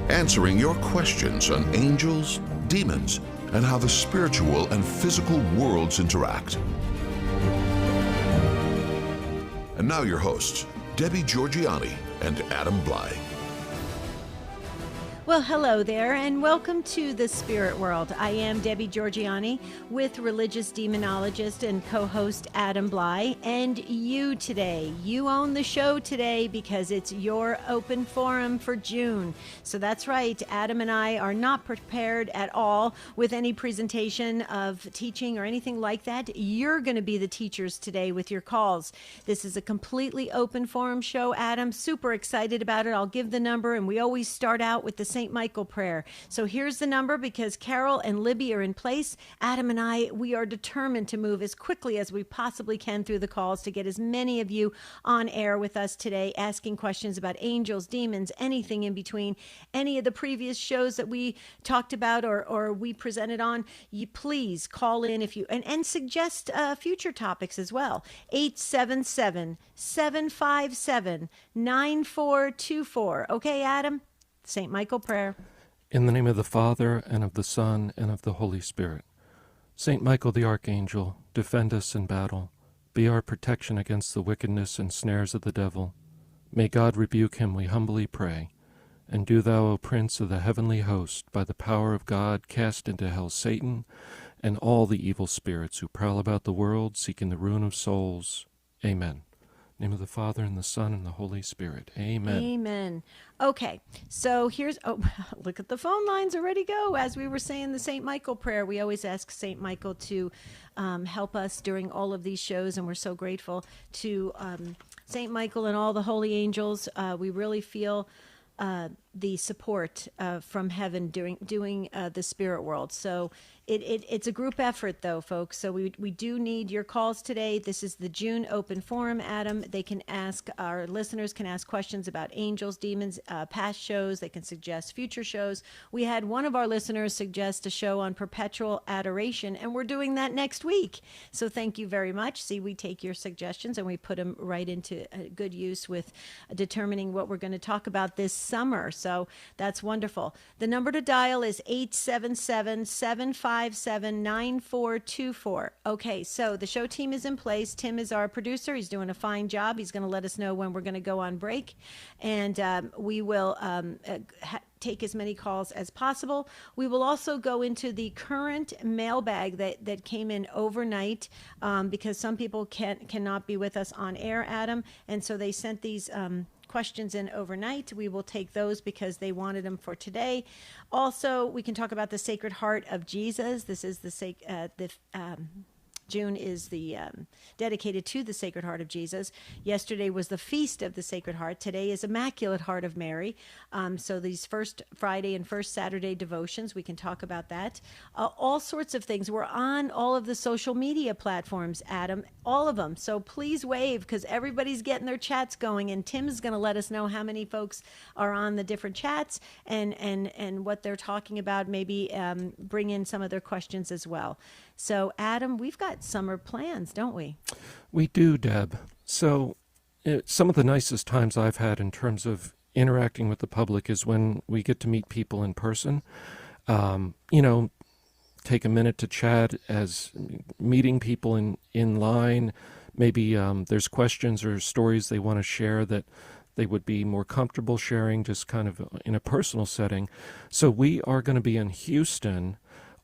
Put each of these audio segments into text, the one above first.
answering your questions on angels, demons, and how the spiritual and physical worlds interact. And now your hosts, Debbie Georgianni and Adam Blai. Well, hello there, and welcome to the Spirit World. I am Debbie Georgianni with religious demonologist and co-host Adam Blai, and you today. You own the show today because it's your open forum for June. So that's right, Adam and I are not prepared at all with any presentation of teaching or anything like that. You're going to be the teachers today with your calls. This is a completely open forum show, Adam. Super excited about it. I'll give the number, and we always start out with the St. Michael prayer. So here's the number because Carol and Libby are in place. Adam and I, we are determined to move as quickly as we possibly can through the calls to get as many of you on air with us today, asking questions about angels, demons, anything in between, any of the previous shows that we talked about or we presented on. You please call in if you, and suggest future topics as well. 877-757-9424. Okay, Adam? St. Michael prayer. In the name of the Father, and of the Son, and of the Holy Spirit. Saint Michael the Archangel, defend us in battle. Be our protection against the wickedness and snares of the devil. May God rebuke him, we humbly pray. And do thou, O Prince of the heavenly host, by the power of God, cast into hell Satan and all the evil spirits who prowl about the world, seeking the ruin of souls. Amen. In the name of the Father, and the Son, and the Holy Spirit. Amen. Amen. Okay, so here's, look at the phone lines already go. As we were saying the St. Michael prayer, we always ask St. Michael to help us during all of these shows, and we're so grateful to St. Michael and all the holy angels. We really feel the support from heaven doing the spirit world. So it's a group effort, though, folks. So we do need your calls today. This is the June open forum, Adam. They can ask, our listeners can ask questions about angels, demons, past shows. They can suggest future shows. We had one of our listeners suggest a show on perpetual adoration, and we're doing that next week. So thank you very much. See, we take your suggestions and we put them right into good use with determining what we're going to talk about this summer. So that's wonderful. The number to dial is 877-757-9424. Okay, so the show team is in place. Tim is our producer. He's doing a fine job. He's going to let us know when we're going to go on break. And we will take as many calls as possible. We will also go into the current mailbag that came in overnight because some people cannot be with us on air, Adam. And so they sent these questions in overnight. We will take those because they wanted them for today. Also, we can talk about the Sacred Heart of Jesus. This is June is the dedicated to the Sacred Heart of Jesus. Yesterday was the Feast of the Sacred Heart. Today is Immaculate Heart of Mary. So these first Friday and first Saturday devotions, we can talk about that. All sorts of things. We're on all of the social media platforms, Adam, all of them. So please wave because everybody's getting their chats going, and Tim's going to let us know how many folks are on the different chats and what they're talking about. Maybe bring in some of their questions as well. So, Adam, we've got summer plans, don't we? We do, Deb. So some of the nicest times I've had in terms of interacting with the public is when we get to meet people in person. Take a minute to chat as meeting people in line. Maybe there's questions or stories they want to share that they would be more comfortable sharing just kind of in a personal setting. So we are going to be in Houston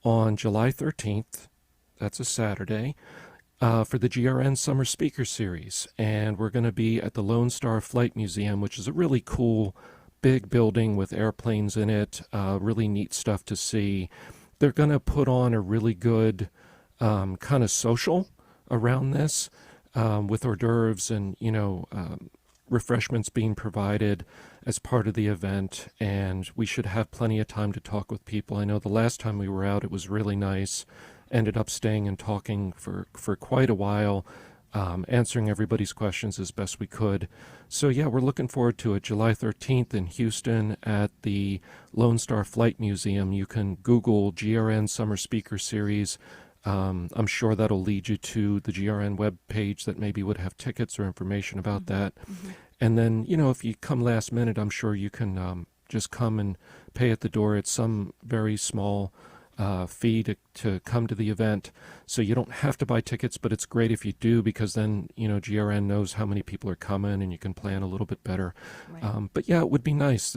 on July 13th. That's a Saturday, for the GRN Summer Speaker Series. And we're going to be at the Lone Star Flight Museum, which is a really cool, big building with airplanes in it, really neat stuff to see. They're going to put on a really good kind of social around this with hors d'oeuvres and, refreshments being provided as part of the event. And we should have plenty of time to talk with people. I know the last time we were out, it was really nice. Ended up staying and talking for quite a while, answering everybody's questions as best we could. So yeah, we're looking forward to it. July 13th in Houston at the Lone Star Flight Museum. You can Google GRN Summer Speaker Series. I'm sure that'll lead you to the GRN web page that maybe would have tickets or information about that. Mm-hmm. And then, if you come last minute, I'm sure you can just come and pay at the door. It's some very small fee to come to the event. So you don't have to buy tickets, but it's great if you do, because then, GRN knows how many people are coming and you can plan a little bit better. Right. But yeah, it would be nice.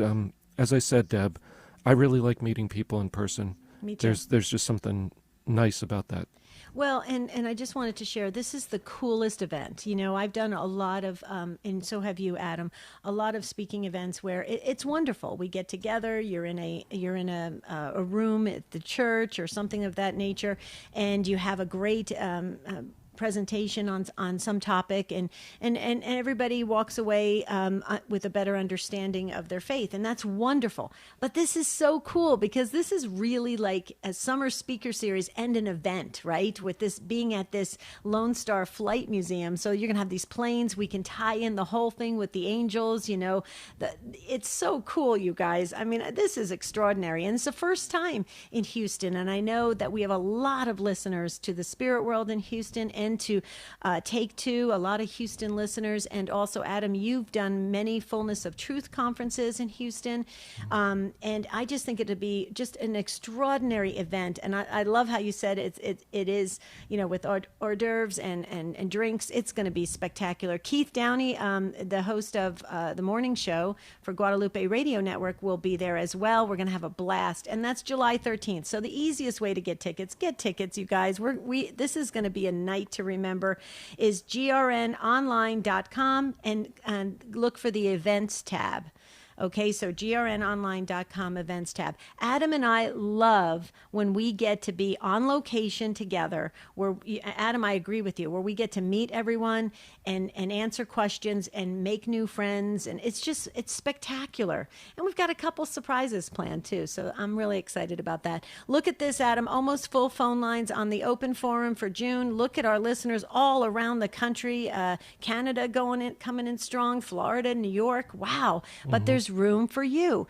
As I said, Deb, I really like meeting people in person. Me too. There's just something nice about that. Well, and I just wanted to share, this is the coolest event. I've done a lot of, and so have you, Adam, a lot of speaking events where it's wonderful. We get together, you're in a room at the church or something of that nature, and you have a great presentation on some topic, and everybody walks away with a better understanding of their faith, and that's wonderful. But this is so cool because this is really like a summer speaker series and an event, right? With this being at this Lone Star Flight Museum, so you're gonna have these planes. We can tie in the whole thing with the angels. It's so cool, you guys. I mean, this is extraordinary, and it's the first time in Houston, and I know that we have a lot of listeners to the Spirit World in Houston and to Take Two, a lot of Houston listeners. And also, Adam, you've done many Fullness of Truth conferences in Houston. And I just think it would be just an extraordinary event. And I love how you said it is, with hors d'oeuvres and drinks, it's going to be spectacular. Keith Downey, the host of the morning show for Guadalupe Radio Network, will be there as well. We're going to have a blast. And that's July 13th. So the easiest way to get tickets, you guys. This is going to be a night to remember, is grnonline.com and look for the events tab. Okay, so grnonline.com events tab. Adam and I love when we get to be on location together, where, Adam, I agree with you, where we get to meet everyone and answer questions and make new friends. And it's spectacular. And we've got a couple surprises planned too. So I'm really excited about that. Look at this, Adam, almost full phone lines on the open forum for June. Look at our listeners all around the country. Canada coming in strong, Florida, New York. Wow. But there's room for you.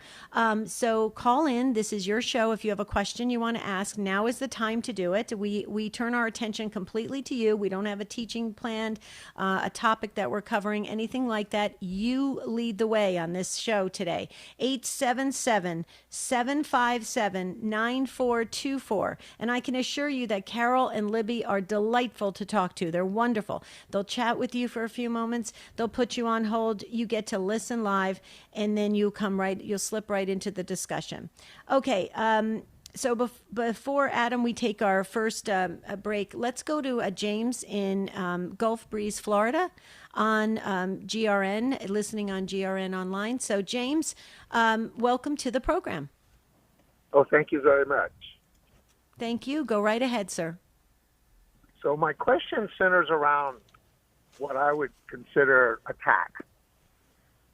So call in. This is your show. If you have a question you want to ask, now is the time to do it. We turn our attention completely to you. We don't have a teaching planned, a topic that we're covering, anything like that. You lead the way on this show today. 877-757-9424. And I can assure you that Carol and Libby are delightful to talk to. They're wonderful. They'll chat with you for a few moments. They'll put you on hold. You get to listen live, and then you'll slip right into the discussion. Okay. So before, Adam, we take our first break, let's go to James in Gulf Breeze, Florida, on GRN, listening on GRN Online. So, James, welcome to the program. Oh, thank you very much. Thank you. Go right ahead, sir. So my question centers around what I would consider attack.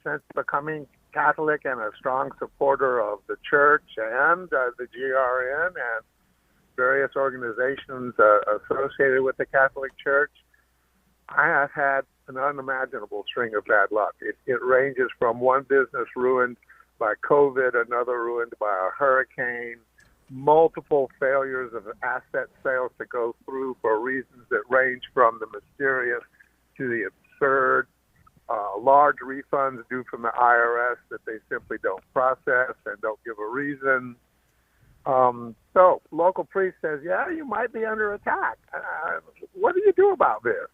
Since becoming Catholic and a strong supporter of the church and the GRN and various organizations associated with the Catholic Church, I have had an unimaginable string of bad luck. It ranges from one business ruined by COVID, another ruined by a hurricane, multiple failures of asset sales to go through for reasons that range from the mysterious to the absurd, large refunds due from the IRS that they simply don't process and don't give a reason. So local priest says, yeah, you might be under attack. What do you do about this?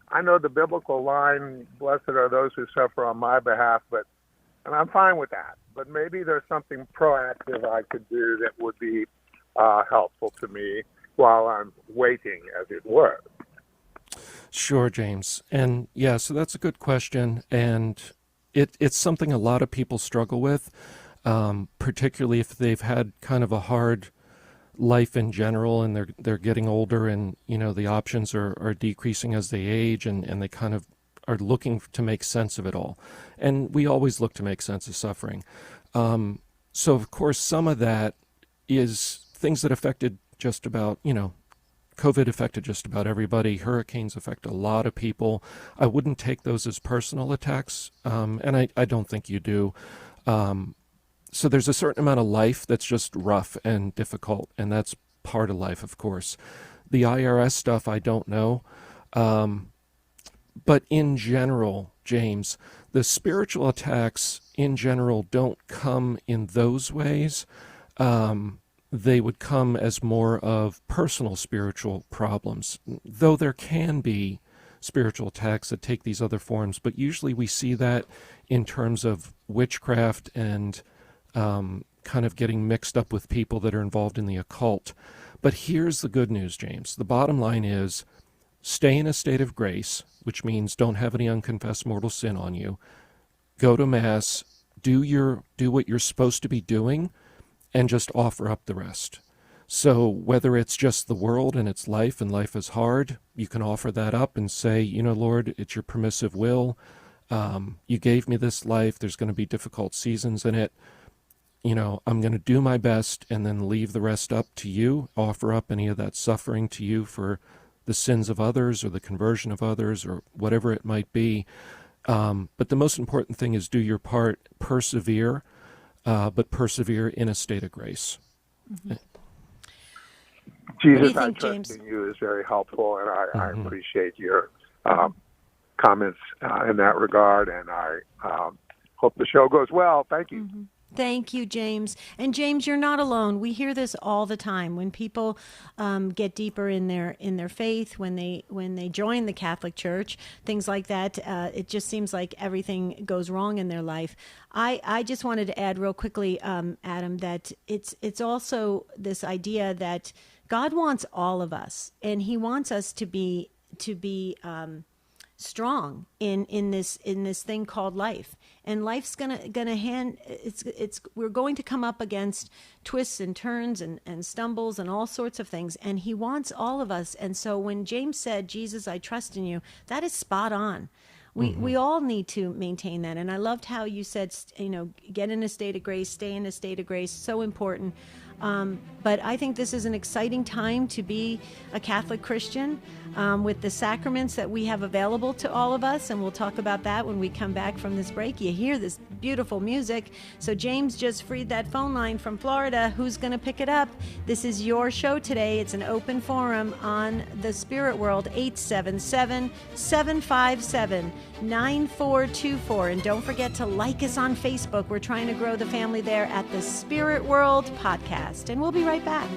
I know the biblical line, blessed are those who suffer on my behalf, and I'm fine with that. But maybe there's something proactive I could do that would be helpful to me while I'm waiting, as it were. Sure, James. And yeah, so that's a good question. And it's something a lot of people struggle with, particularly if they've had kind of a hard life in general and they're getting older, and the options are decreasing as they age, and they kind of are looking to make sense of it all. And we always look to make sense of suffering. So of course some of that is things that affected just about, COVID affected just about everybody. Hurricanes affect a lot of people. I wouldn't take those as personal attacks, and I don't think you do. So there's a certain amount of life that's just rough and difficult, and that's part of life, of course. The IRS stuff, I don't know. But in general, James, the spiritual attacks in general don't come in those ways. They would come as more of personal spiritual problems, though there can be spiritual attacks that take these other forms. But usually we see that in terms of witchcraft and kind of getting mixed up with people that are involved in the occult. But here's the good news, James. The bottom line is stay in a state of grace, which means don't have any unconfessed mortal sin on you. Go to Mass, do what you're supposed to be doing, and just offer up the rest. So whether it's just the world and its life and life is hard, you can offer that up and say, Lord, it's your permissive will. You gave me this life. There's going to be difficult seasons in it. I'm going to do my best and then leave the rest up to you. Offer up any of that suffering to you for the sins of others or the conversion of others or whatever it might be. But the most important thing is do your part, persevere, but persevere in a state of grace. Mm-hmm. Jesus, I think, trust James? in you is very helpful, and I appreciate your comments in that regard, and I hope the show goes well. Thank you. Mm-hmm. Thank you, James. And James, you're not alone. We hear this all the time when people get deeper in their faith, when they join the Catholic Church, things like that. It just seems like everything goes wrong in their life. I just wanted to add real quickly, Adam, that it's also this idea that God wants all of us, and He wants us to be strong in this thing called life. And life's gonna we're going to come up against twists and turns and stumbles and all sorts of things, and He wants all of us. And so when James said, Jesus, I trust in you, that is spot on. We all need to maintain that. And I loved how you said, get in a state of grace, stay in a state of grace, so important. But I think this is an exciting time to be a Catholic Christian with the sacraments that we have available to all of us. And we'll talk about that when we come back from this break. You hear this beautiful music. So James just freed that phone line from Florida. Who's going to pick it up? This is your show today. It's an open forum on the Spirit World, 877-757-9424. And don't forget to like us on Facebook. We're trying to grow the family there at the Spirit World Podcast. And we'll be right back.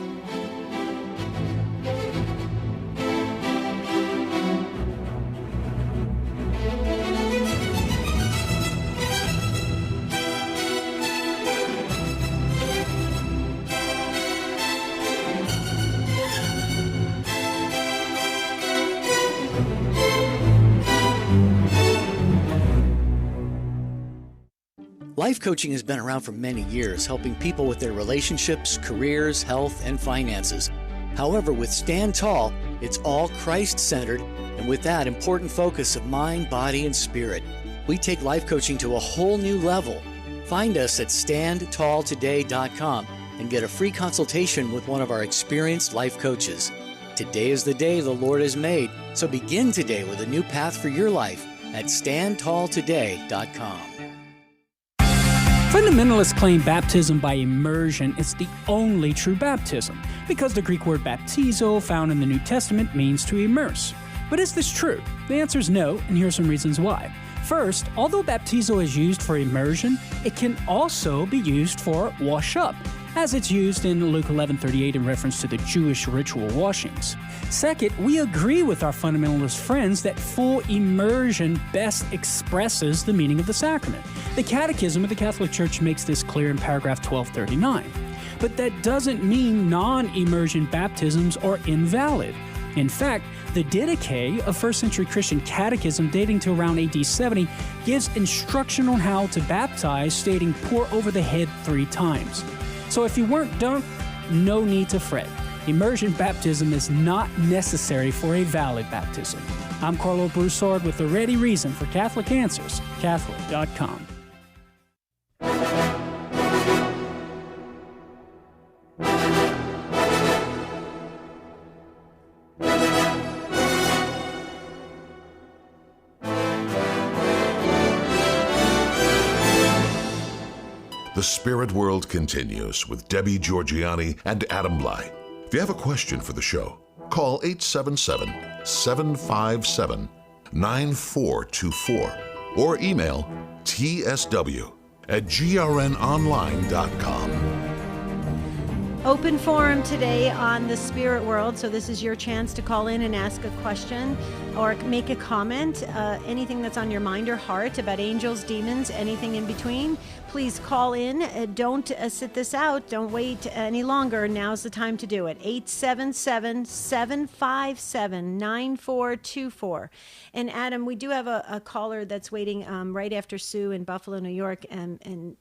Life coaching has been around for many years, helping people with their relationships, careers, health, and finances. However, with Stand Tall, it's all Christ-centered, and with that important focus of mind, body, and spirit. We take life coaching to a whole new level. Find us at standtalltoday.com and get a free consultation with one of our experienced life coaches. Today is the day the Lord has made, so begin today with a new path for your life at standtalltoday.com. Fundamentalists claim baptism by immersion is the only true baptism, because the Greek word baptizo, found in the New Testament, means to immerse. But is this true? The answer is no, and here are some reasons why. First, although baptizo is used for immersion, it can also be used for wash up, as it's used in Luke 11:38 in reference to the Jewish ritual washings. Second, we agree with our fundamentalist friends that full immersion best expresses the meaning of the sacrament. The Catechism of the Catholic Church makes this clear in paragraph 1239. But that doesn't mean non-immersion baptisms are invalid. In fact, the Didache, a first-century Christian catechism dating to around AD 70, gives instruction on how to baptize, stating, pour over the head 3 times. So if you weren't dunked, no need to fret. Immersion baptism is not necessary for a valid baptism. I'm Carlo Broussard with the ready reason for Catholic Answers, Catholic.com. The Spirit World continues with Debbie Georgianni and Adam Bly. If you have a question for the show, call 877-757-9424 9424 or email tsw@grnonline.com. Open forum today on the spirit world, so this is your chance to call in and ask a question or make a comment, anything that's on your mind or heart about angels, demons, anything in between. Please call in. Don't sit this out. Don't wait any longer. Now's the time to do it. 877-757-9424. And Adam, we do have a caller that's waiting right after Sue in Buffalo, New York, and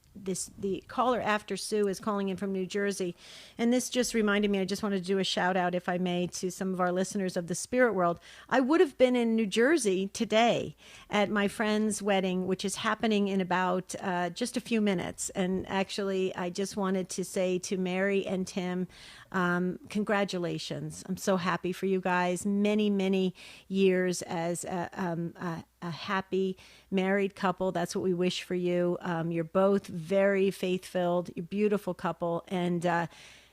the caller after Sue is calling in from New Jersey. And this just reminded me, I just wanted to do a shout out, if I may, to some of our listeners of the spirit world. I would have been in New Jersey today at my friend's wedding, which is happening in about just a few minutes. And actually, I just wanted to say to Mary and Tim, congratulations. I'm so happy for you guys. Many, many years as a happy married couple. That's what we wish for you. You're both very faith-filled. You're a beautiful couple. And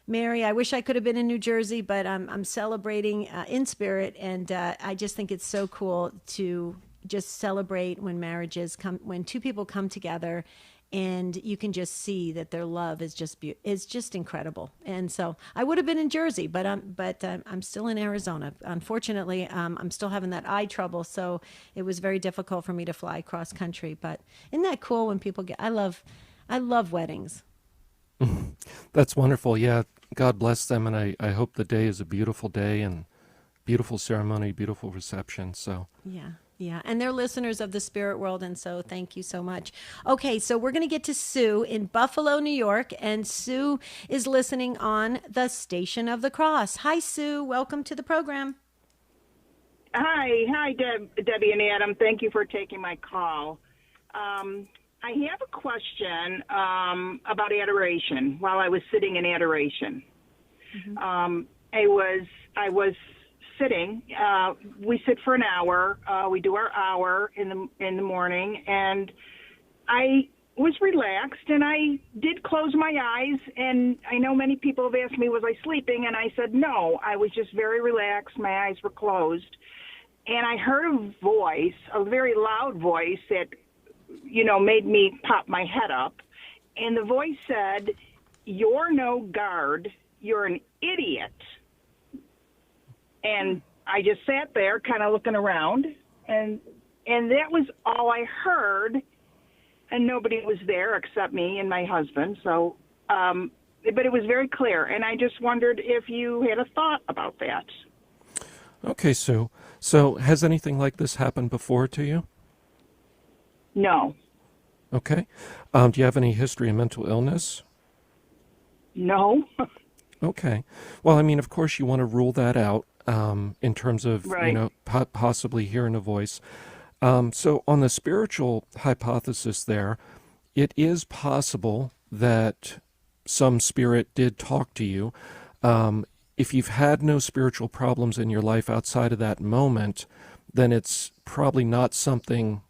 Mary, I wish I could have been in New Jersey, but I'm celebrating in spirit. And I just think it's so cool to just celebrate when when two people come together, and you can just see that their love is just incredible. And so I would have been in Jersey, but I'm still in Arizona. Unfortunately, I'm still having that eye trouble, so it was very difficult for me to fly cross country. But isn't that cool when people I love weddings. That's wonderful. Yeah, God bless them, and I hope the day is a beautiful day and beautiful ceremony, beautiful reception. So Yeah, and they're listeners of the spirit world, and so thank you so much. Okay, so we're going to get to Sue in Buffalo, New York, and Sue is listening on the Station of the Cross. Hi, Sue. Welcome to the program. Hi, Debbie and Adam. Thank you for taking my call. I have a question about adoration. While I was sitting in adoration, I was sitting. We sit for an hour. We do our hour in the morning, and I was relaxed, and I did close my eyes. And I know many people have asked me, was I sleeping? And I said no. I was just very relaxed. My eyes were closed, and I heard a voice, a very loud voice that made me pop my head up. And the voice said, "You're no guard. You're an idiot." And I just sat there kind of looking around, and that was all I heard, and nobody was there except me and my husband. So, but it was very clear, and I just wondered if you had a thought about that. Okay, Sue. So has anything like this happened before to you? No. Okay. Do you have any history of mental illness? No. Okay. Well, I mean, of course, you want to rule that out in terms of, right. Possibly hearing a voice. So on the spiritual hypothesis there, it is possible that some spirit did talk to you. If you've had no spiritual problems in your life outside of that moment, then it's probably not something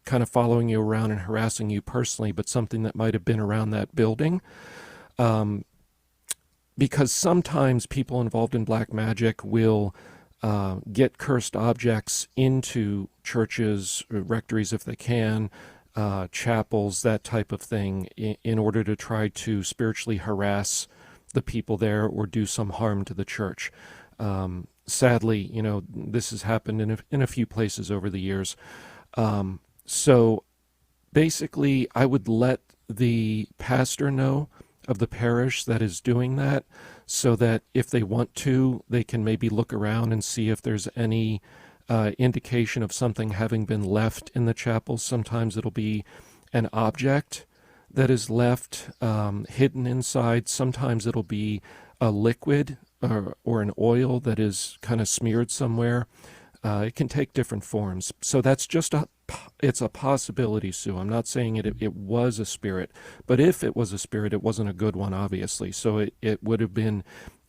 kind of following you around and harassing you personally, but something that might have been around that building. Because sometimes people involved in black magic will get cursed objects into churches, or rectories if they can, chapels, that type of thing, in order to try to spiritually harass the people there or do some harm to the church. Sadly, this has happened in a few places over the years. So basically, I would let the pastor know of the parish that is doing that, so that if they want to, they can maybe look around and see if there's any indication of something having been left in the chapel. Sometimes it'll be an object that is left hidden inside. Sometimes it'll be a liquid or an oil that is kind of smeared somewhere. It can take different forms. So that's just it's a possibility, Sue. I'm not saying it was a spirit, but if it was a spirit, it wasn't a good one, obviously. So it would have been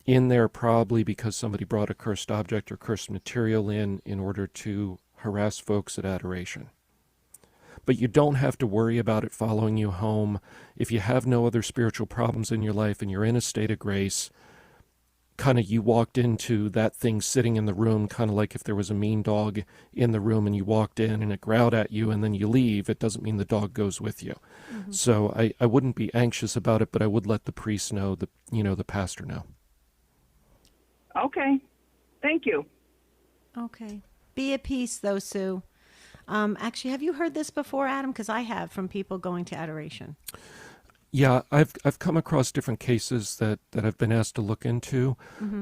in there probably because somebody brought a cursed object or cursed material in order to harass folks at adoration. But you don't have to worry about it following you home. If you have no other spiritual problems in your life and you're in a state of grace, kind of you walked into that thing sitting in the room, kind of like if there was a mean dog in the room and you walked in and it growled at you and then you leave, it doesn't mean the dog goes with you. So I wouldn't be anxious about it, but I would let the priest know, the pastor know. Okay. Thank you. Okay. Be at peace, though, Sue. Actually, have you heard this before, Adam? Because I have, from people going to adoration. Yeah, I've come across different cases that I've been asked to look into.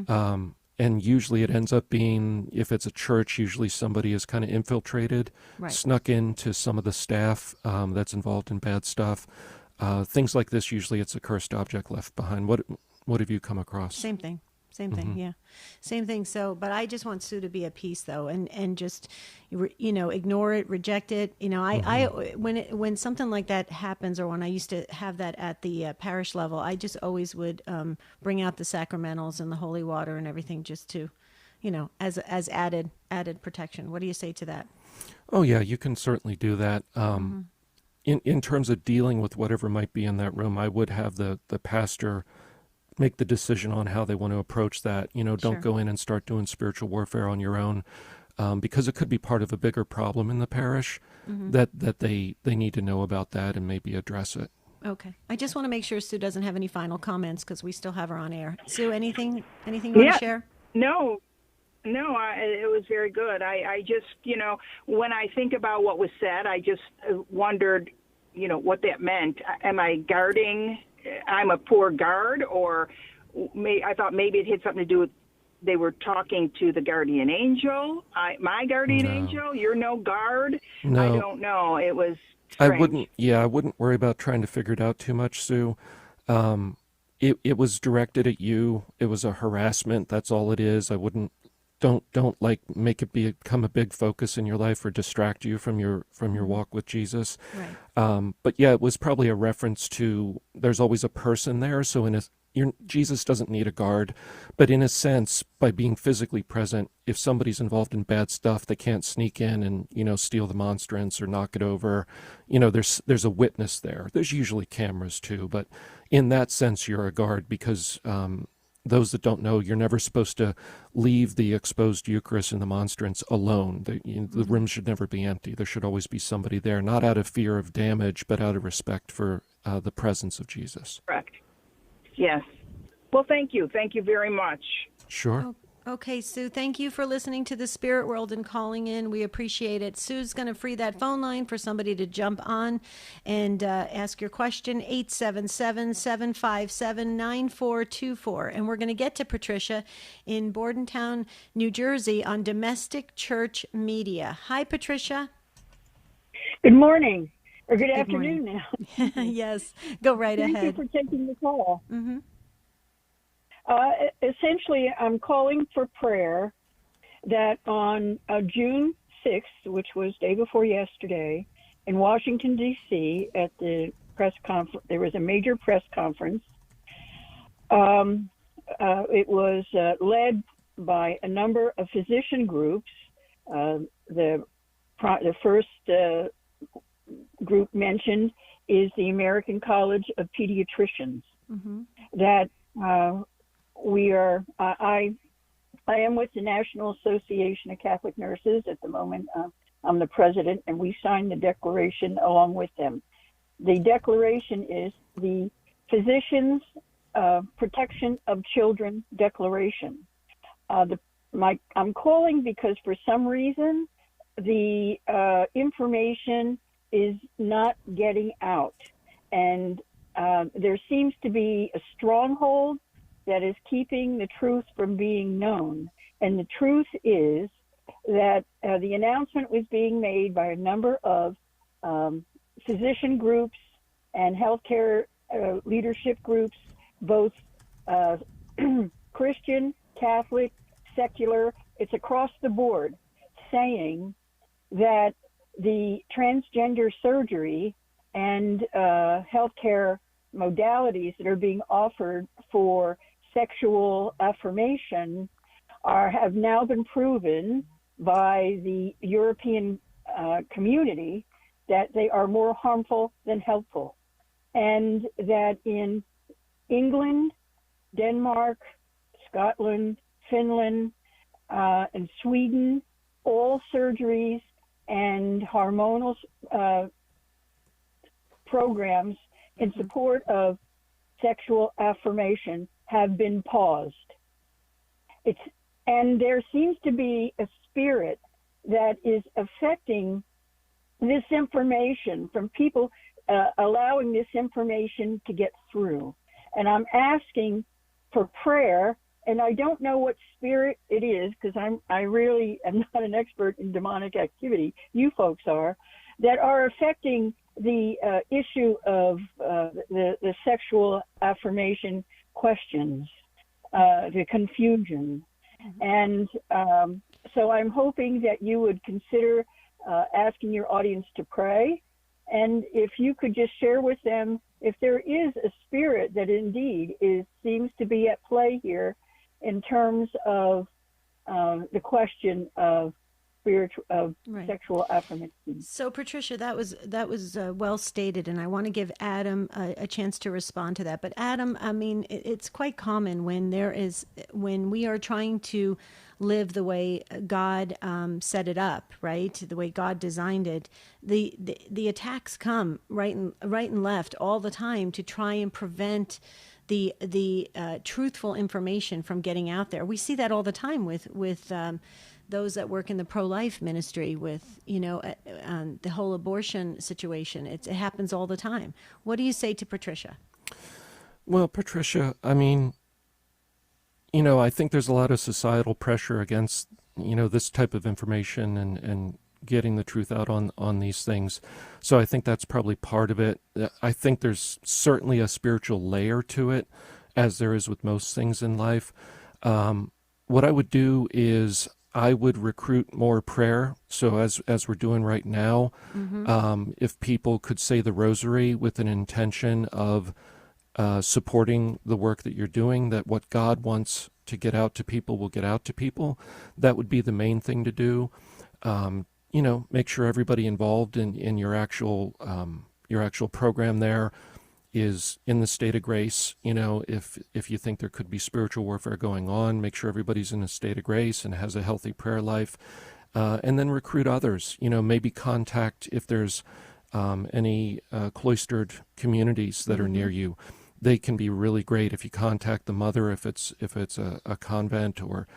And usually it ends up being, if it's a church, usually somebody is kind of infiltrated, Right. snuck into some of the staff that's involved in bad stuff. Things like this, usually it's a cursed object left behind. What have you come across? Same thing. Same thing, yeah. Same thing. So, but I just want Sue to be at peace, though, and just, ignore it, reject it. I when something like that happens, or when I used to have that at the parish level, I just always would bring out the sacramentals and the holy water and everything, just to, as added protection. What do you say to that? Oh yeah, you can certainly do that. In terms of dealing with whatever might be in that room, I would have the pastor make the decision on how they want to approach that. Don't Sure. go in and start doing spiritual warfare on your own, because it could be part of a bigger problem in the parish that they need to know about that and maybe address it. Okay. I just want to make sure Sue doesn't have any final comments, because we still have her on air. Sue, anything you want to share? No, it was very good. I just, when I think about what was said, I just wondered, what that meant. Am I guarding? I'm a poor guard, or I thought maybe it had something to do with they were talking to the guardian angel. My guardian angel. You're no guard. No. I don't know. It was strange. I wouldn't worry about trying to figure it out too much, Sue. It was directed at you. It was a harassment. That's all it is. I wouldn't. Don't like make it become a big focus in your life or distract you from your walk with Jesus. Right. But yeah, it was probably a reference to there's always a person there. So Jesus doesn't need a guard, but in a sense, by being physically present, if somebody's involved in bad stuff, they can't sneak in and steal the monstrance or knock it over. There's a witness there. There's usually cameras too, but in that sense, you're a guard because. Those that don't know, you're never supposed to leave the exposed Eucharist and the monstrance alone. The room should never be empty. There should always be somebody there, not out of fear of damage, but out of respect for the presence of Jesus. Correct. Yes. Well, thank you. Thank you very much. Sure. Okay, Sue, thank you for listening to the Spirit World and calling in. We appreciate it. Sue's going to free that phone line for somebody to jump on and ask your question, 877-757-9424. And we're going to get to Patricia in Bordentown, New Jersey on Domestic Church Media. Hi, Patricia. Good morning, or good Good afternoon morning. now. Yes, go right Thank ahead. you for taking the call. Mm-hmm. Essentially, I'm calling for prayer that on June 6th, which was day before yesterday, in Washington, D.C., at the press conference, there was a major press conference. It was led by a number of physician groups. The first group mentioned is the American College of Pediatricians. Mm-hmm. That I am with the National Association of Catholic Nurses at the moment. I'm the president, and we signed the declaration along with them. The declaration is the Physicians' Protection of Children Declaration. I'm calling because for some reason the information is not getting out, and there seems to be a stronghold that is keeping the truth from being known. And the truth is that the announcement was being made by a number of physician groups and healthcare leadership groups, both Christian, Catholic, secular. It's across the board, saying that the transgender surgery and healthcare modalities that are being offered for sexual affirmation have now been proven by the European community that they are more harmful than helpful, and that in England, Denmark, Scotland, Finland, and Sweden, all surgeries and hormonal programs in support of sexual affirmation have been paused. And there seems to be a spirit that is affecting this information from people, allowing this information to get through. And I'm asking for prayer, and I don't know what spirit it is, because I really am not an expert in demonic activity. You folks are, that are affecting the issue of the sexual affirmation questions, the confusion. And so I'm hoping that you would consider asking your audience to pray. And if you could just share with them if there is a spirit that indeed seems to be at play here in terms of the question of sexual affirmation. So, Patricia, that was well stated, and I want to give Adam a chance to respond to that. But Adam, I mean, it's quite common when we are trying to live the way God set it up, right? The way God designed it. The attacks come right and left all the time to try and prevent the truthful information from getting out there. We see that all the time with those that work in the pro-life ministry, with the whole abortion situation. It happens all the time. What do you say to Patricia? Well, Patricia, I mean, I think there's a lot of societal pressure against this type of information and getting the truth out on these things. So I think that's probably part of it. I think there's certainly a spiritual layer to it, as there is with most things in life. What I would do is I would recruit more prayer. So as we're doing right now, if people could say the rosary with an intention of supporting the work that you're doing, that what God wants to get out to people will get out to people, that would be the main thing to do. Make sure everybody involved in your actual program there is in the state of grace. If you think there could be spiritual warfare going on, make sure everybody's in a state of grace and has a healthy prayer life, and then recruit others. Maybe contact if there's any cloistered communities that are near you. They can be really great if you contact the mother if it's a convent, or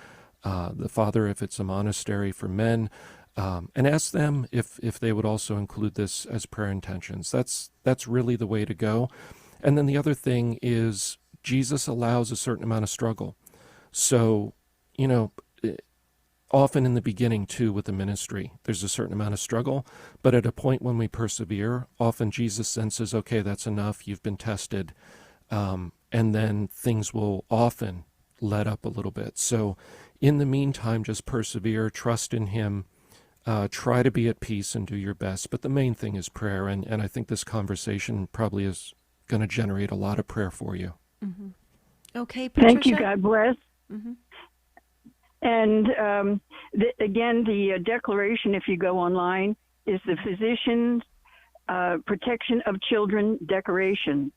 the father if it's a monastery for men. And ask them if they would also include this as prayer intentions. That's really the way to go. And then the other thing is Jesus allows a certain amount of struggle. So, often in the beginning too with the ministry, there's a certain amount of struggle, but at a point when we persevere, often Jesus then says, okay, that's enough, you've been tested. And then things will often let up a little bit. So in the meantime, just persevere, trust in him. Try to be at peace and do your best. But the main thing is prayer. And I think this conversation probably is going to generate a lot of prayer for you. Mm-hmm. Okay, Patricia. Thank you. God bless. Mm-hmm. And again, the declaration, if you go online, is the Physicians Protection of Children Declaration.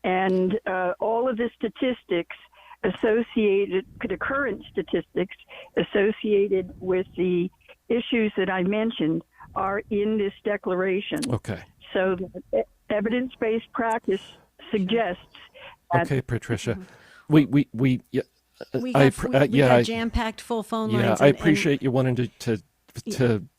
And all of the statistics associated, the current statistics associated with the issues that I mentioned are in this declaration. Okay. So the evidence-based practice suggests that... Okay, Patricia. We got jam-packed full phone lines. Yeah, I appreciate you wanting to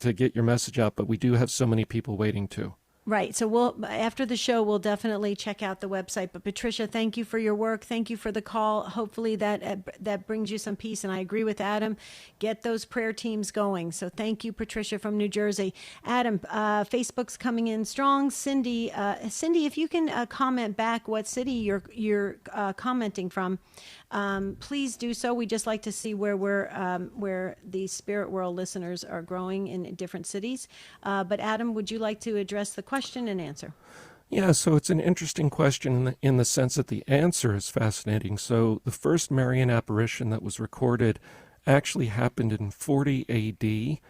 get your message out, but we do have so many people waiting too. Right. So after the show, we'll definitely check out the website. But Patricia, thank you for your work. Thank you for the call. Hopefully that brings you some peace. And I agree with Adam. Get those prayer teams going. So thank you, Patricia from New Jersey. Adam, Facebook's coming in strong. Cindy, if you can comment back what city you're commenting from, please do so. We just like to see where the Spirit World listeners are growing in different cities. But Adam, would you like to address the question and answer? Yeah, so it's an interesting question in the sense that the answer is fascinating. So the first Marian apparition that was recorded actually happened in 40 A.D.,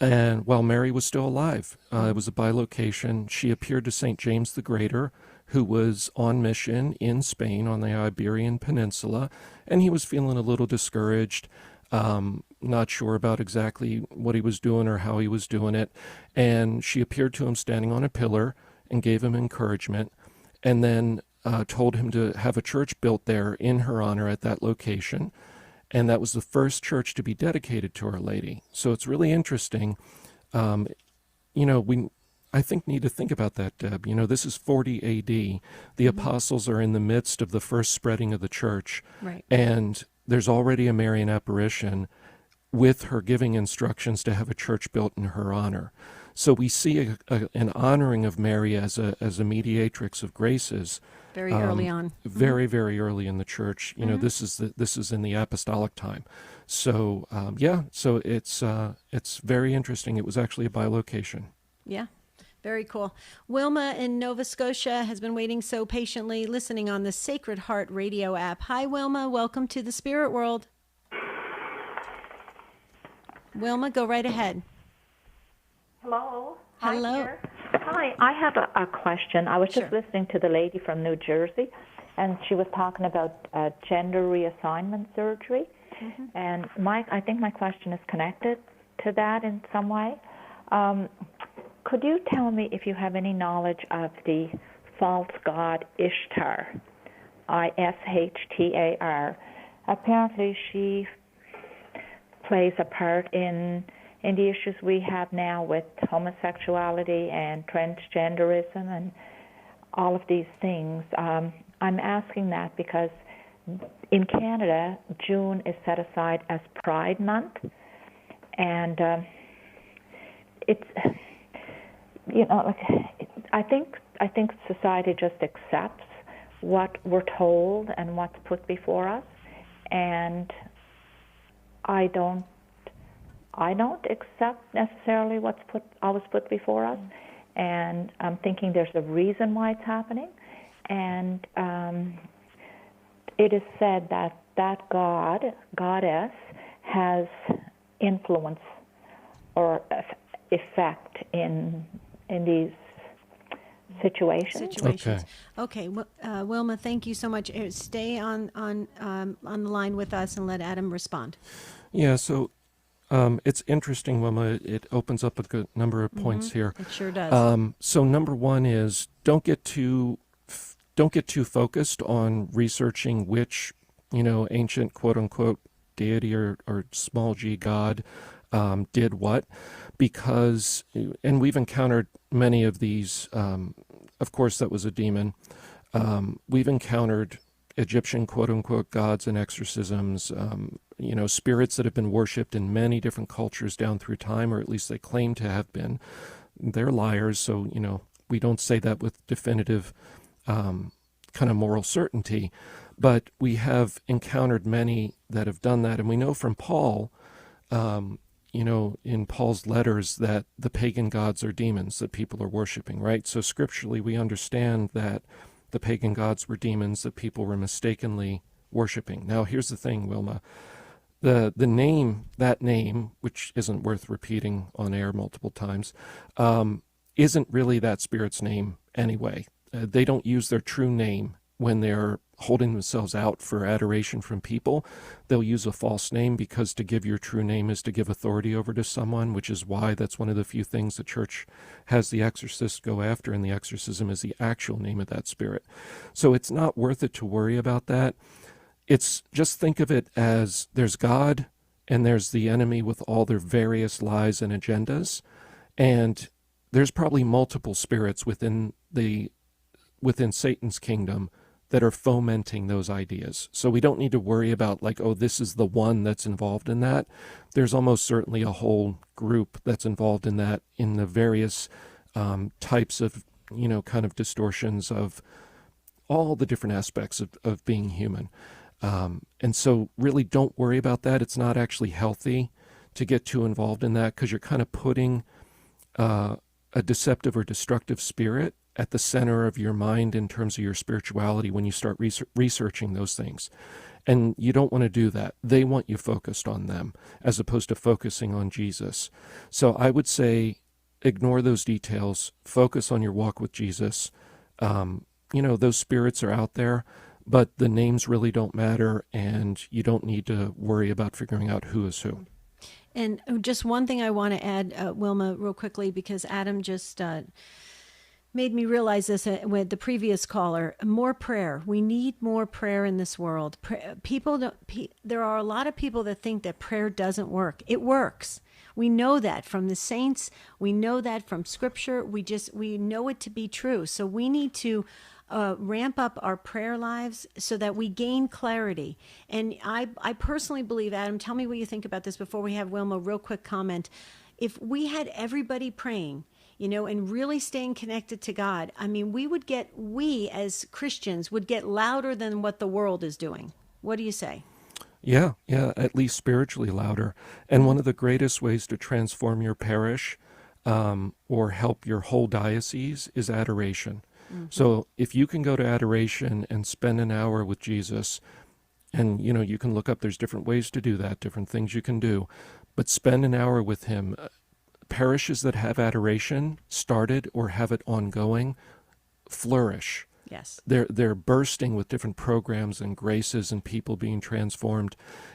and while Mary was still alive. It was a bilocation. She appeared to St. James the Greater, who was on mission in Spain on the Iberian Peninsula, and he was feeling a little discouraged, not sure about exactly what he was doing or how he was doing it. And she appeared to him standing on a pillar and gave him encouragement, and then told him to have a church built there in her honor at that location. And that was the first church to be dedicated to Our Lady. So it's really interesting. We, I think, need to think about that, Deb. This is 40 A.D. The apostles are in the midst of the first spreading of the church. Right. And there's already a Marian apparition with her giving instructions to have a church built in her honor. So we see an honoring of Mary as a mediatrix of graces. Very early on. Very, very early in the church. This is in the apostolic time. So so it's very interesting. It was actually a bilocation. Yeah. Very cool. Wilma in Nova Scotia has been waiting so patiently, listening on the Sacred Heart radio app. Hi, Wilma. Welcome to the Spirit World. Wilma, go right ahead. Hello. Hello. Hi, dear. Hi, I have a question. I was just listening to the lady from New Jersey, and she was talking about gender reassignment surgery. And I think my question is connected to that in some way. Could you tell me if you have any knowledge of the false god Ishtar, Ishtar? Apparently she plays a part in the issues we have now with homosexuality and transgenderism and all of these things. I'm asking that because in Canada, June is set aside as Pride Month, and it's I think society just accepts what we're told and what's put before us, and I don't accept necessarily what's always put before us, and I'm thinking there's a reason why it's happening, and it is said that goddess has influence or effect in these situations. Okay. Wilma, thank you so much. Stay on the line with us and let Adam respond. Yeah. So. It's interesting, Wilma. It opens up a good number of points here. It sure does. So number one is don't get too focused on researching which ancient quote unquote deity or small g god did what, because we've encountered many of these. Of course, that was a demon. We've encountered Egyptian quote unquote gods and exorcisms. Spirits that have been worshipped in many different cultures down through time, or at least they claim to have been. They're liars, so, we don't say that with definitive kind of moral certainty. But we have encountered many that have done that. And we know from Paul, in Paul's letters, that the pagan gods are demons that people are worshiping, right? So scripturally, we understand that the pagan gods were demons that people were mistakenly worshiping. Now, here's the thing, Wilma. The name, which isn't worth repeating on air multiple times, isn't really that spirit's name anyway. They don't use their true name when they're holding themselves out for adoration from people. They'll use a false name because to give your true name is to give authority over to someone, which is why that's one of the few things the church has the exorcist go after, and the exorcism is the actual name of that spirit. So it's not worth it to worry about that. It's just think of it as there's God and there's the enemy with all their various lies and agendas, and there's probably multiple spirits within Satan's kingdom that are fomenting those ideas. So we don't need to worry about this is the one that's involved in that. There's almost certainly a whole group that's involved in that, in the various types of, kind of distortions of all the different aspects of being human. And so really don't worry about that. It's not actually healthy to get too involved in that, because you're kind of putting a deceptive or destructive spirit at the center of your mind in terms of your spirituality when you start researching those things. And you don't want to do that. They want you focused on them as opposed to focusing on Jesus. So I would say ignore those details, focus on your walk with Jesus, those spirits are out there, but the names really don't matter, and you don't need to worry about figuring out who is who. And just one thing I want to add, Wilma, real quickly, because Adam just made me realize this with the previous caller. More prayer. We need more prayer in this world. There are a lot of people that think that prayer doesn't work. It works. We know that from the saints. We know that from Scripture. We know it to be true. So we need to ramp up our prayer lives so that we gain clarity. And I personally believe, Adam, tell me what you think about this before we have Wilma, real quick comment. If we had everybody praying, and really staying connected to God, I mean, we as Christians would get louder than what the world is doing. What do you say? Yeah, at least spiritually louder. And one of the greatest ways to transform your parish or help your whole diocese is adoration. Mm-hmm. So if you can go to adoration and spend an hour with Jesus, and you can look up, there's different ways to do that, different things you can do, but spend an hour with him. Parishes that have adoration started or have it ongoing flourish. Yes. They're bursting with different programs and graces and people being transformed.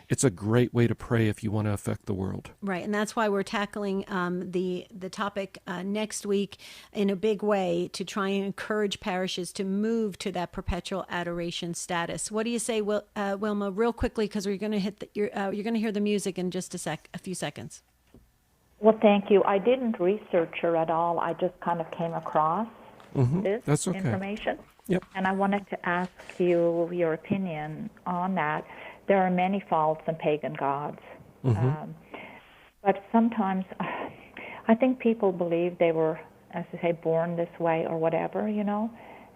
It's a great way to pray if you want to affect the world. Right, and that's why we're tackling the topic next week in a big way to try and encourage parishes to move to that perpetual adoration status. What do you say, Wilma, real quickly, because we're going to you're going to hear the music in just a few seconds. Well, thank you. I didn't research her at all. I just kind of came across this information. Yep. And I wanted to ask you your opinion on that. There are many false and pagan gods. Mm-hmm. But sometimes I think people believe they were, as they say, born this way or whatever,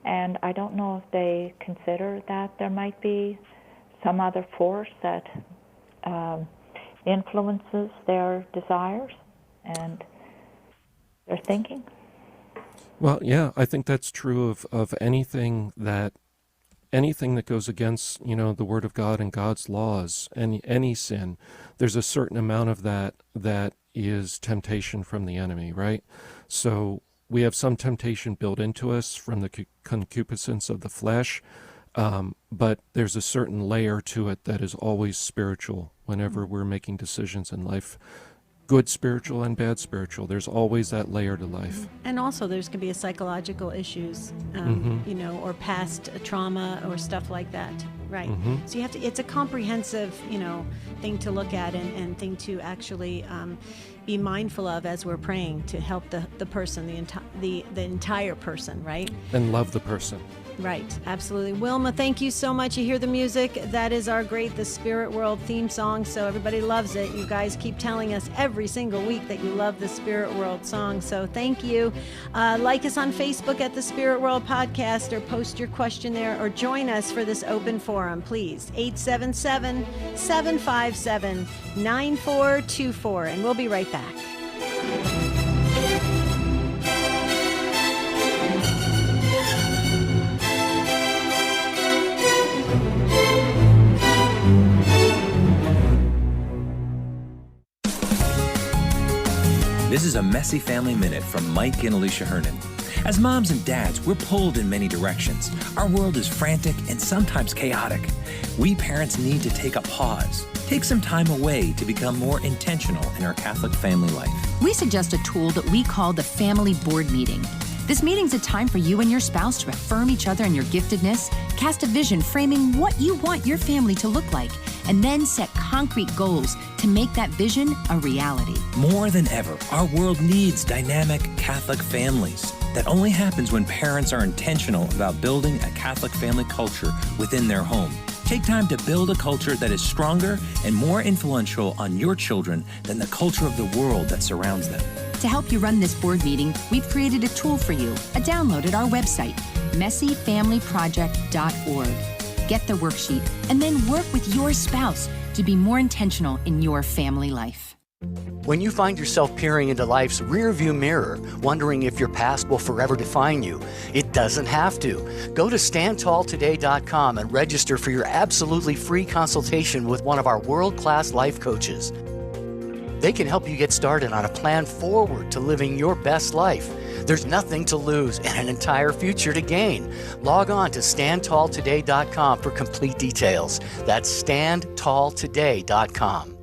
And I don't know if they consider that there might be some other force that influences their desires and their thinking. Well, yeah, I think that's true of anything that goes against, the Word of God and God's laws, any sin. There's a certain amount of that is temptation from the enemy, right? So we have some temptation built into us from the concupiscence of the flesh, but there's a certain layer to it that is always spiritual whenever we're making decisions in life. Good spiritual and bad spiritual. There's always that layer to life. And also there's going to be psychological issues, or past trauma or stuff like that. Right. Mm-hmm. So it's a comprehensive, thing to look at and thing to actually be mindful of as we're praying to help the person, the entire person, right? And love the person. Right, absolutely. Wilma, thank you so much. You hear the music. That is our The Spirit World theme song, so everybody loves it. You guys keep telling us every single week that you love the Spirit World song, so thank you. Like us on Facebook at the Spirit World Podcast, or post your question there, or join us for this open forum, please. 877-757-9424, and we'll be right back. This is a Messy Family Minute from Mike and Alicia Hernan. As moms and dads, we're pulled in many directions. Our world is frantic and sometimes chaotic. We parents need to take a pause, take some time away to become more intentional in our Catholic family life. We suggest a tool that we call the Family Board Meeting. This meeting's a time for you and your spouse to affirm each other in your giftedness, cast a vision framing what you want your family to look like, and then set concrete goals to make that vision a reality. More than ever, our world needs dynamic Catholic families. That only happens when parents are intentional about building a Catholic family culture within their home. Take time to build a culture that is stronger and more influential on your children than the culture of the world that surrounds them. To help you run this board meeting, we've created a tool for you, a download at our website, messyfamilyproject.org. Get the worksheet and then work with your spouse to be more intentional in your family life. When you find yourself peering into life's rearview mirror, wondering if your past will forever define you, it doesn't have to. Go to StandTallToday.com and register for your absolutely free consultation with one of our world-class life coaches. They can help you get started on a plan forward to living your best life. There's nothing to lose and an entire future to gain. Log on to standtalltoday.com for complete details. That's standtalltoday.com.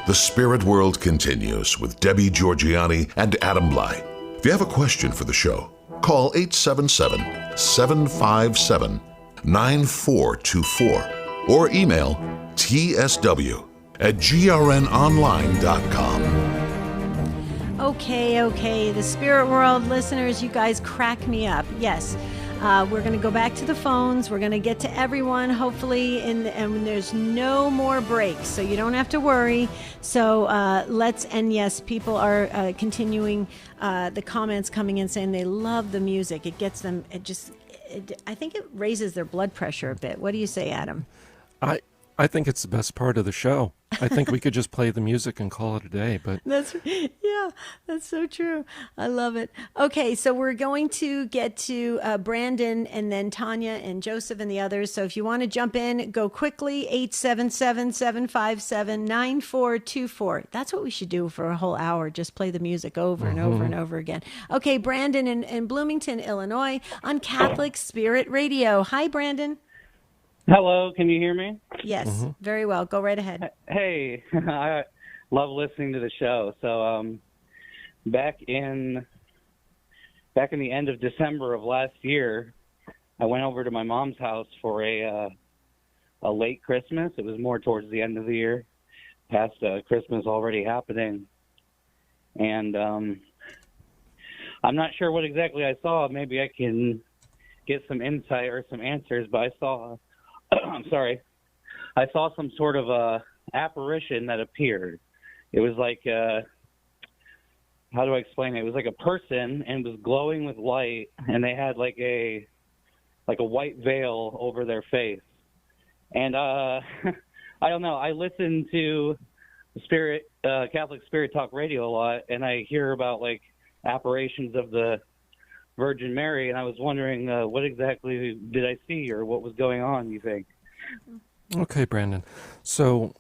The Spirit World continues with Debbie Georgianni and Adam Blai. If you have a question for the show, call 877-757-9424 or email tsw@grnonline.com. Okay, the Spirit World listeners, you guys crack me up. Yes. We're going to go back to the phones. We're going to get to everyone, hopefully, and there's no more breaks, so you don't have to worry. So and yes, people are continuing the comments coming in saying they love the music. It gets them, I think it raises their blood pressure a bit. What do you say, Adam? I think it's the best part of the show. I think we could just play the music and call it a day, but that's so true. I love it. Okay, so we're going to get to Brandon and then Tanya and Joseph and the others. So if you want to jump in, go quickly, 877-757-9424. That's what we should do for a whole hour, just play the music over and over and over again. Okay, Brandon in Bloomington, Illinois on Catholic Spirit Radio. Hi, Brandon. Hello, can you hear me? Yes, very well. Go right ahead. Hey, I love listening to the show. So back in the end of December of last year, I went over to my mom's house for a late Christmas. It was more towards the end of the year, past Christmas already happening. And I'm not sure what exactly I saw. Maybe I can get some insight or some answers, but I saw I saw some sort of apparition that appeared. It was like, how do I explain it? It was like a person and was glowing with light, and they had like a white veil over their face. And I don't know. I listen to Catholic Spirit Talk Radio a lot, and I hear about like apparitions of the Virgin Mary, and I was wondering what exactly did I see or what was going on, you think? Okay, Brandon. So,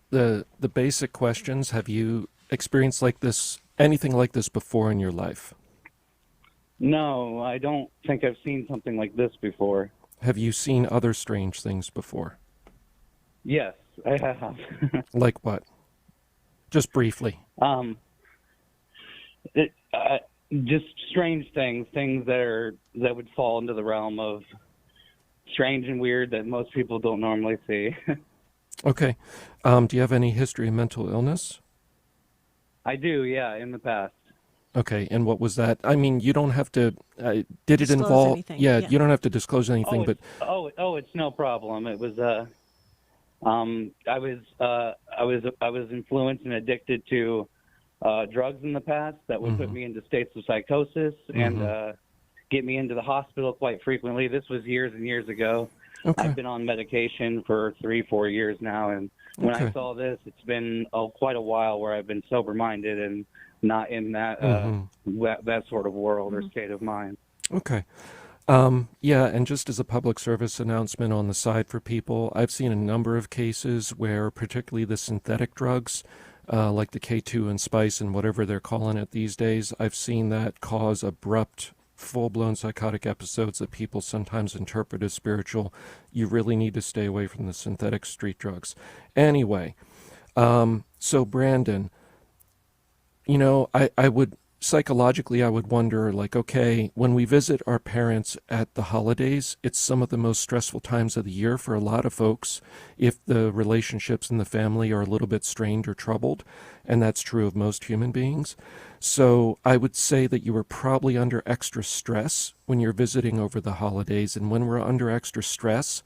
the basic questions, have you experienced anything like this before in your life? No, I don't think I've seen something like this before. Have you seen other strange things before? Yes, I have. Like what? Just briefly. Just strange things that would fall into the realm of strange and weird that most people don't normally see. Okay. Do you have any history of mental illness? I do, yeah, in the past. Okay, and what was that? I mean, you don't have to. Did it disclose involve? anything. Yeah, Yeah. you don't have to disclose anything. But it's no problem. It was I was influenced and addicted to drugs in the past that would put me into states of psychosis and get me into the hospital quite frequently. This was years and years ago. Okay. I've been on medication for 3-4 years now, and when I saw this, it's been quite a while where I've been sober-minded and not in that that sort of world or state of mind. Okay. Yeah, and just as a public service announcement on the side for people, I've seen a number of cases where particularly the synthetic drugs, like the K2 and Spice and whatever they're calling it these days, I've seen that cause abrupt, full-blown psychotic episodes that people sometimes interpret as spiritual. You really need to stay away from the synthetic street drugs. Anyway, so Brandon, I would psychologically, I would wonder, like, okay, when we visit our parents at the holidays, it's some of the most stressful times of the year for a lot of folks if the relationships in the family are a little bit strained or troubled, and that's true of most human beings. So I would say that you were probably under extra stress when you're visiting over the holidays, and when we're under extra stress,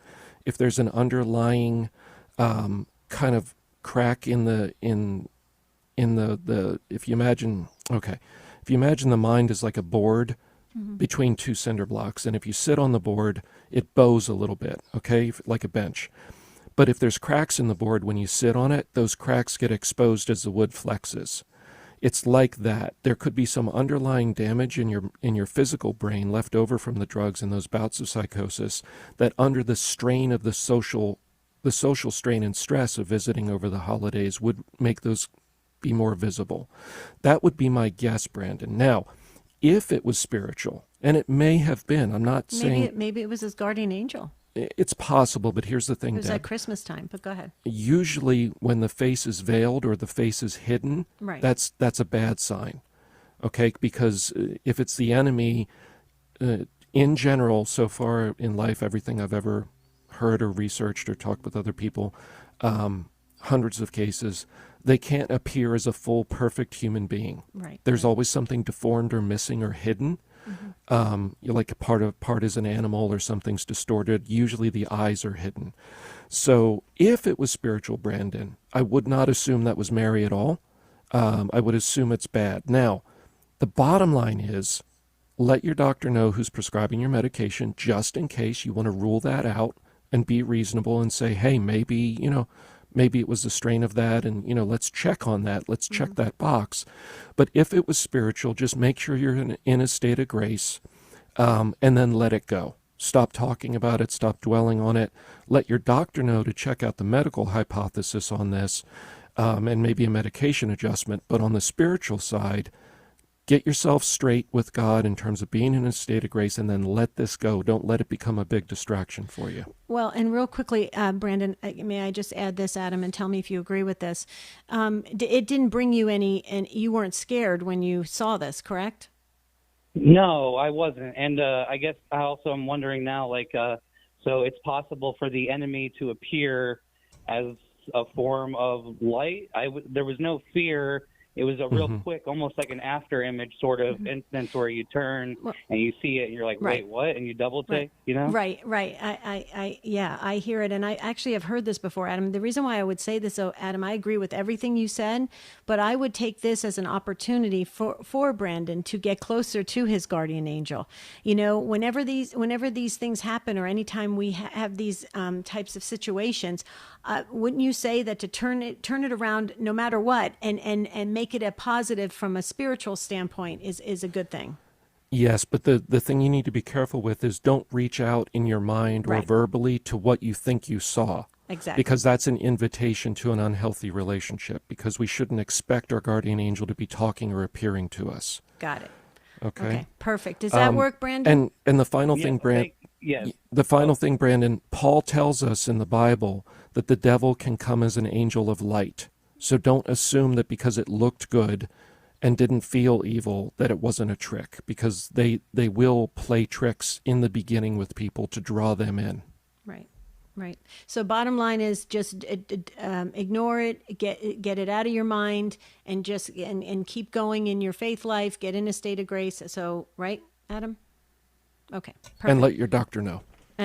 if there's an underlying kind of crack in the if you imagine the mind is like a board between two cinder blocks, and if you sit on the board, it bows a little bit, okay, like a bench. But if there's cracks in the board when you sit on it, those cracks get exposed as the wood flexes. It's like that. There could be some underlying damage in your physical brain left over from the drugs and those bouts of psychosis that under the strain of the social strain and stress of visiting over the holidays would make those be more visible. That would be my guess, Brandon. Now, if it was spiritual, and it may have been, I'm not saying... Maybe it was his guardian angel. It's possible, but here's the thing, It was Deb. at Christmas time, but go ahead. Usually when the face is veiled or the face is hidden, Right. that's a bad sign, okay? Because if it's the enemy, in general, so far in life, everything I've ever heard or researched or talked with other people, hundreds of cases, they can't appear as a full, perfect human being. Right. There's always something deformed or missing or hidden. You're like part is an animal or something's distorted. Usually the eyes are hidden. So if it was spiritual, Brandon, I would not assume that was Mary at all. I would assume it's bad. Now, the bottom line is let your doctor know who's prescribing your medication just in case you want to rule that out and be reasonable and say, hey, maybe it was the strain of that, and, let's check on that. Let's check that box. But if it was spiritual, just make sure you're in a state of grace, and then let it go. Stop talking about it. Stop dwelling on it. Let your doctor know to check out the medical hypothesis on this, and maybe a medication adjustment. But on the spiritual side, get yourself straight with God in terms of being in a state of grace, and then let this go. Don't let it become a big distraction for you. Well, and real quickly, Brandon, may I just add this, Adam, and tell me if you agree with this. It didn't bring you any, and you weren't scared when you saw this, correct? No, I wasn't. And I guess I also am wondering now, so it's possible for the enemy to appear as a form of light? There was no fear. It was a real quick, almost like an after image sort of instance where you turn and you see it and you're like, wait, what? And you double take, Right. I hear it. And I actually have heard this before, Adam. The reason why I would say this, though, Adam, I agree with everything you said, but I would take this as an opportunity for Brandon to get closer to his guardian angel. Whenever these things happen, or anytime we have these types of situations, wouldn't you say that to turn it around no matter what and make it a positive from a spiritual standpoint is a good thing? Yes, but the thing you need to be careful with is don't reach out in your mind or verbally to what you think you saw. Exactly. Because that's an invitation to an unhealthy relationship, because we shouldn't expect our guardian angel to be talking or appearing to us. Got it. Okay. Perfect. Does that work, Brandon? And the final thing, Brandon. Yes. The final thing, Brandon, Paul tells us in the Bible that the devil can come as an angel of light. So don't assume that because it looked good and didn't feel evil that it wasn't a trick, because they will play tricks in the beginning with people to draw them in. Right. So bottom line is just ignore it, get it out of your mind, and just and keep going in your faith life. Get in a state of grace. So right, Adam. Okay. Perfect. And let your doctor know.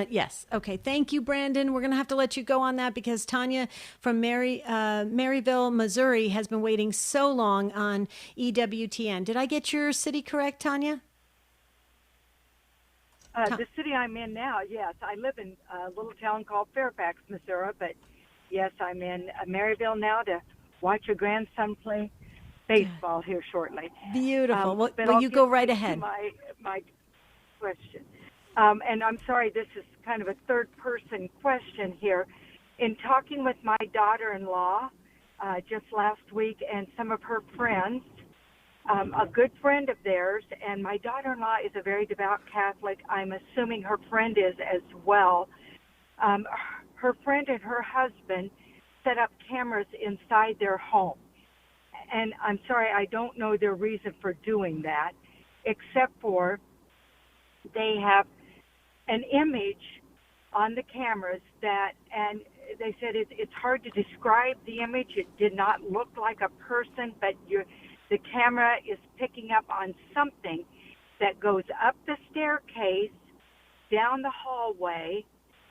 Yes. Okay. Thank you, Brandon. We're going to have to let you go on that because Tanya from Maryville, Missouri, has been waiting so long on EWTN. Did I get your city correct, Tanya? The city I'm in now, yes. I live in a little town called Fairfax, Missouri, but yes, I'm in Maryville now to watch your grandson play baseball here shortly. Beautiful. Well, you go right ahead. My question. And I'm sorry, this is kind of a third-person question here. In talking with my daughter-in-law just last week and some of her friends, a good friend of theirs, and my daughter-in-law is a very devout Catholic. I'm assuming her friend is as well. Her friend and her husband set up cameras inside their home. And I'm sorry, I don't know their reason for doing that, except for they have an image on the cameras and they said it's hard to describe the image. It did not look like a person, but the camera is picking up on something that goes up the staircase, down the hallway,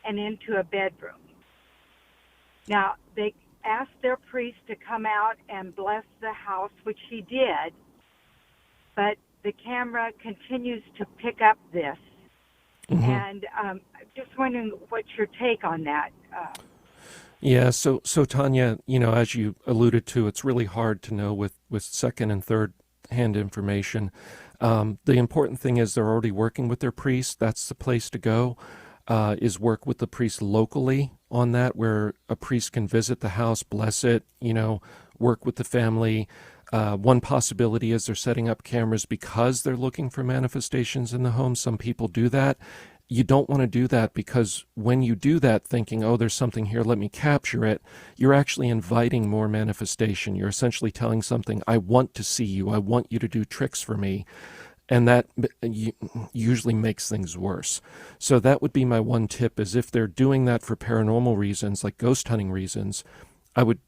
and into a bedroom. Now, they asked their priest to come out and bless the house, which he did, but the camera continues to pick up this. And just wondering what's your take on that. Yeah, so Tanya, as you alluded to, it's really hard to know with second and third hand information. The important thing is they're already working with their priest. That's the place to go, is work with the priest locally on that, where a priest can visit the house, bless it, work with the family. One possibility is they're setting up cameras because they're looking for manifestations in the home. Some people do that. You don't want to do that, because when you do that thinking, oh, there's something here, let me capture it, you're actually inviting more manifestation. You're essentially telling something, I want to see you, I want you to do tricks for me. And that usually makes things worse. So that would be my one tip, is if they're doing that for paranormal reasons, like ghost hunting reasons, I would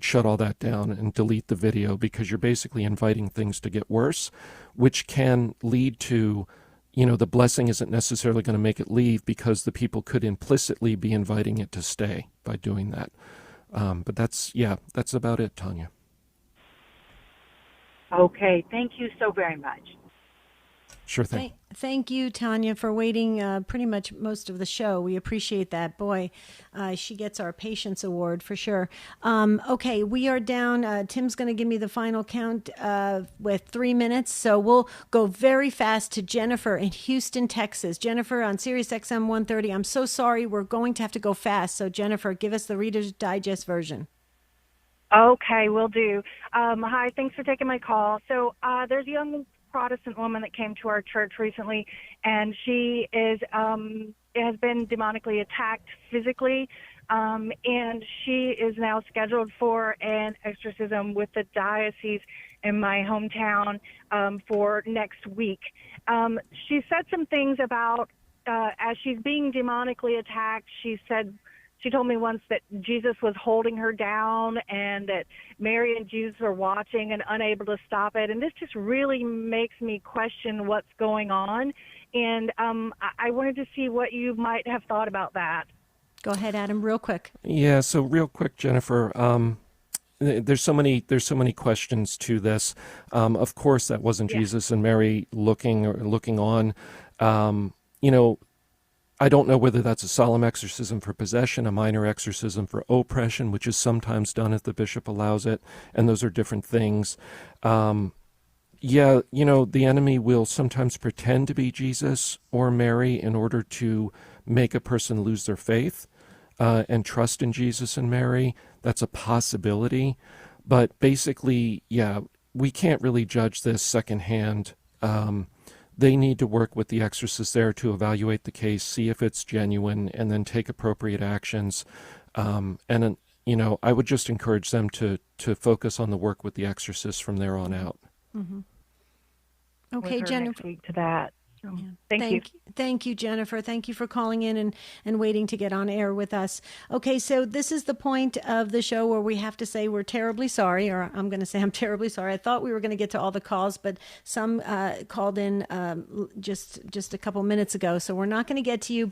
shut all that down and delete the video, because you're basically inviting things to get worse, which can lead to, the blessing isn't necessarily going to make it leave, because the people could implicitly be inviting it to stay by doing that. But that's about it, Tanya. Okay, thank you so very much. Sure thing. Thank you, Tanya, for waiting pretty much most of the show. We appreciate that. Boy, she gets our patience award for sure. Okay, we are down. Tim's going to give me the final count with 3 minutes. So we'll go very fast to Jennifer in Houston, Texas. Jennifer on Sirius XM 130. I'm so sorry. We're going to have to go fast. So Jennifer, give us the Reader's Digest version. Okay, will do. Hi, thanks for taking my call. So there's a young Protestant woman that came to our church recently, and she has been demonically attacked physically, and she is now scheduled for an exorcism with the diocese in my hometown for next week. She said some things about as she's being demonically attacked. She told me once that Jesus was holding her down, and that Mary and Jesus were watching and unable to stop it. And this just really makes me question what's going on. And I wanted to see what you might have thought about that. Go ahead, Adam, real quick. Yeah, so real quick, Jennifer, there's so many questions to this. Of course, that wasn't Jesus and Mary looking on. I don't know whether that's a solemn exorcism for possession, a minor exorcism for oppression, which is sometimes done if the bishop allows it, and those are different things. The enemy will sometimes pretend to be Jesus or Mary in order to make a person lose their faith and trust in Jesus and Mary. That's a possibility. But basically, we can't really judge this secondhand. They need to work with the exorcist there to evaluate the case, see if it's genuine, and then take appropriate actions. I would just encourage them to focus on the work with the exorcist from there on out. Mm-hmm. Okay, Jennifer. Next week to that. Yeah. Thank you. Thank you, Jennifer. Thank you for calling in and waiting to get on air with us. Okay, so this is the point of the show where we have to say we're terribly sorry, or I'm going to say I'm terribly sorry. I thought we were going to get to all the calls, but some called in just a couple minutes ago, so we're not going to get to you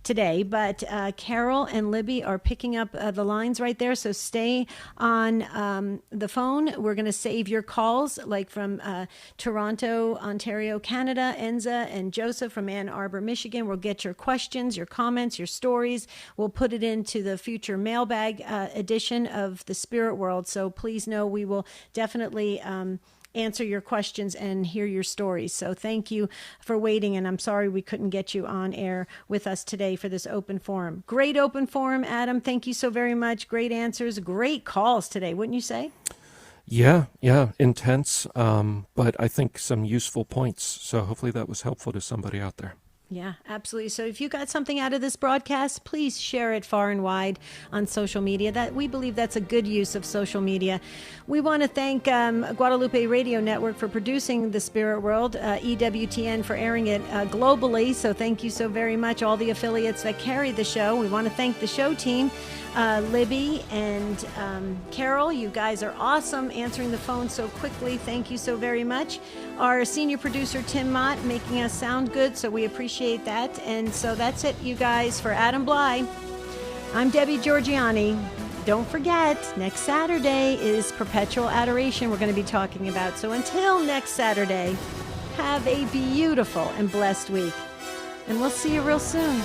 today. But Carol and Libby are picking up the lines right there, so stay on the phone. We're going to save your calls, like from Toronto, Ontario, Canada, Enza and Joseph from Ann Arbor, Michigan. We'll get your questions, your comments, your stories. We'll put it into the future mailbag edition of the Spirit World. So please know we will definitely answer your questions and hear your stories. So thank you for waiting, and I'm sorry we couldn't get you on air with us today for this open forum. Great open forum, Adam. Thank you so very much. Great answers, great calls today, wouldn't you say? Yeah, intense, but I think some useful points. So hopefully that was helpful to somebody out there. Yeah, absolutely. So if you got something out of this broadcast, please share it far and wide on social media. That we believe that's a good use of social media. We want to thank Guadalupe Radio Network for producing The Spirit World, EWTN for airing it globally. So thank you so very much, all the affiliates that carry the show. We want to thank the show team, Libby and Carol. You guys are awesome answering the phone so quickly. Thank you so very much. Our senior producer, Tim Mott, making us sound good, so we appreciate that. And so that's it, you guys. For Adam Bly, I'm Debbie Georgianni. Don't forget, next Saturday is Perpetual Adoration we're going to be talking about. So until next Saturday, have a beautiful and blessed week. And we'll see you real soon.